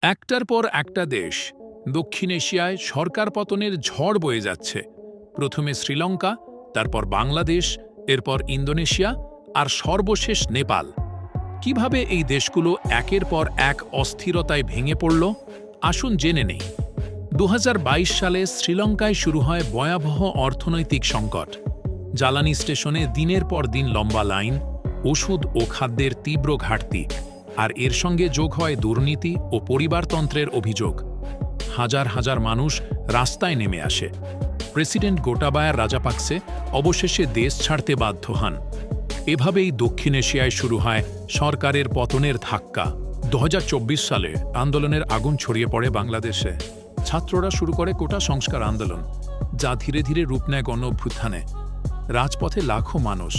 একটার পর একটা দেশ দক্ষিণ এশিয়ায় সরকার পতনের ঝড় বয়ে যাচ্ছে। প্রথমে শ্রীলঙ্কা, তারপর বাংলাদেশ, এরপর ইন্দোনেশিয়া আর সর্বশেষ নেপাল। কিভাবে এই দেশগুলো একের পর এক অস্থিরতায় ভেঙে পড়ল, আসুন জেনে নেই। ২০২২ সালে শ্রীলঙ্কায় শুরু হয় ভয়াবহ অর্থনৈতিক সংকট। জ্বালানি স্টেশনে দিনের পর দিন লম্বা লাইন, ওষুধ ও খাদ্যের তীব্র ঘাটতি, আর এর সঙ্গে যোগ হয় দুর্নীতি ও পরিবারতন্ত্রের অভিযোগ। হাজার হাজার মানুষ রাস্তায় নেমে আসে। প্রেসিডেন্ট গোটাবায়া রাজাপাকসে অবশেষে দেশ ছাড়তে বাধ্য হন। এভাবেই দক্ষিণ এশিয়ায় শুরু হয় সরকারের পতনের ধাক্কা। ২০২৪ সালে আন্দোলনের আগুন ছড়িয়ে পড়ে বাংলাদেশে। ছাত্ররা শুরু করে কোটা সংস্কার আন্দোলন, যা ধীরে ধীরে রূপ নেয় গণ অভ্যুত্থানে। রাজপথে লাখো মানুষ,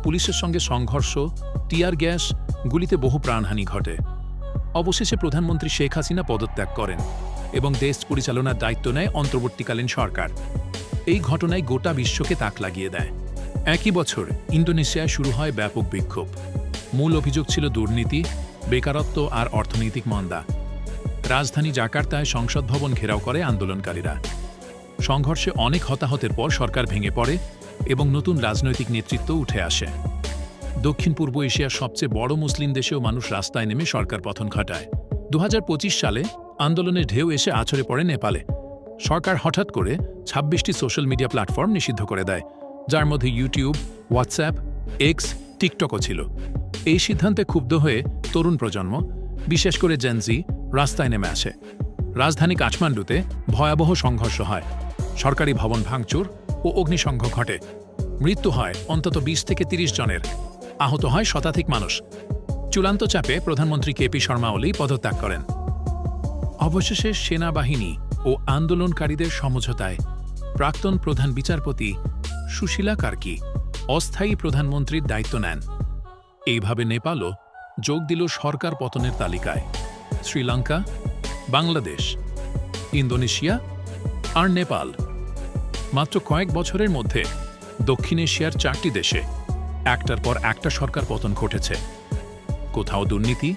পুলিশের সঙ্গে সংঘর্ষ, টিয়ার গ্যাস, গুলিতে বহু প্রাণহানি ঘটে। অবশেষে প্রধানমন্ত্রী শেখ হাসিনা পদত্যাগ করেন এবং দেশ পরিচালনার দায়িত্ব নেয় অন্তর্বর্তীকালীন সরকার। এই ঘটনায় গোটা বিশ্বকে তাক লাগিয়ে দেয়। একই বছর ইন্দোনেশিয়ায় শুরু হয় ব্যাপক বিক্ষোভ। মূল অভিযোগ ছিল দুর্নীতি, বেকারত্ব আর অর্থনৈতিক মন্দা। রাজধানী জাকার্তায় সংসদ ভবন ঘেরাও করে আন্দোলনকারীরা। সংঘর্ষে অনেক হতাহতের পর সরকার ভেঙে পড়ে এবং নতুন রাজনৈতিক নেতৃত্ব উঠে আসে। দক্ষিণ পূর্ব এশিয়ার সবচেয়ে বড় মুসলিম দেশেও মানুষ রাস্তায় নেমে সরকার পতন ঘটায়। ২০২৫ সালে আন্দোলনের ঢেউ এসে আছড়ে পড়ে নেপালে। সরকার হঠাৎ করে ২৬টি সোশ্যাল মিডিয়া প্ল্যাটফর্ম নিষিদ্ধ করে দেয়, যার মধ্যে ইউটিউব, হোয়াটসঅ্যাপ, এক্স, টিকটকও ছিল। এই সিদ্ধান্তে ক্ষুব্ধ হয়ে তরুণ প্রজন্ম, বিশেষ করে জেনজি, রাস্তায় নেমে আসে। রাজধানী কাঠমান্ডুতে ভয়াবহ সংঘর্ষ হয়। সরকারি ভবন ভাঙচুর ও অগ্নিসংঘ ঘটে। মৃত্যু হয় অন্তত ২০ থেকে ৩০ জনের, আহত হয় শতাধিক মানুষ। চূড়ান্ত চাপে প্রধানমন্ত্রী কেপি শর্মা ওলি পদত্যাগ করেন। অবশেষে সেনাবাহিনী ও আন্দোলনকারীদের সমঝোতায় প্রাক্তন প্রধান বিচারপতি সুশীলা কার্কি অস্থায়ী প্রধানমন্ত্রীর দায়িত্ব নেন। এইভাবে নেপালও যোগ দিল সরকার পতনের তালিকায়। শ্রীলঙ্কা, বাংলাদেশ, ইন্দোনেশিয়া আর নেপাল, মাত্র কয়েক বছরের মধ্যে দক্ষিণ এশিয়ার ৪টি দেশে একটার পর একটা সরকার পতন ঘটেছে। কোথাও দুর্নীতি,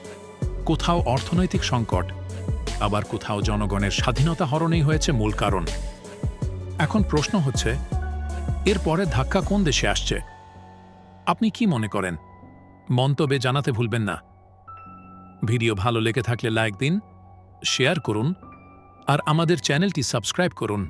কোথাও অর্থনৈতিক সংকট, আবার কোথাও জনগণের স্বাধীনতা হরণেই হয়েছে মূল কারণ। এখন প্রশ্ন হচ্ছে, এর পরে ধাক্কা কোন দেশে আসছে? আপনি কি মনে করেন? মন্তব্যে জানাতে ভুলবেন না। ভিডিও ভালো লেগে থাকলে লাইক দিন, শেয়ার করুন আর আমাদের চ্যানেলটি সাবস্ক্রাইব করুন।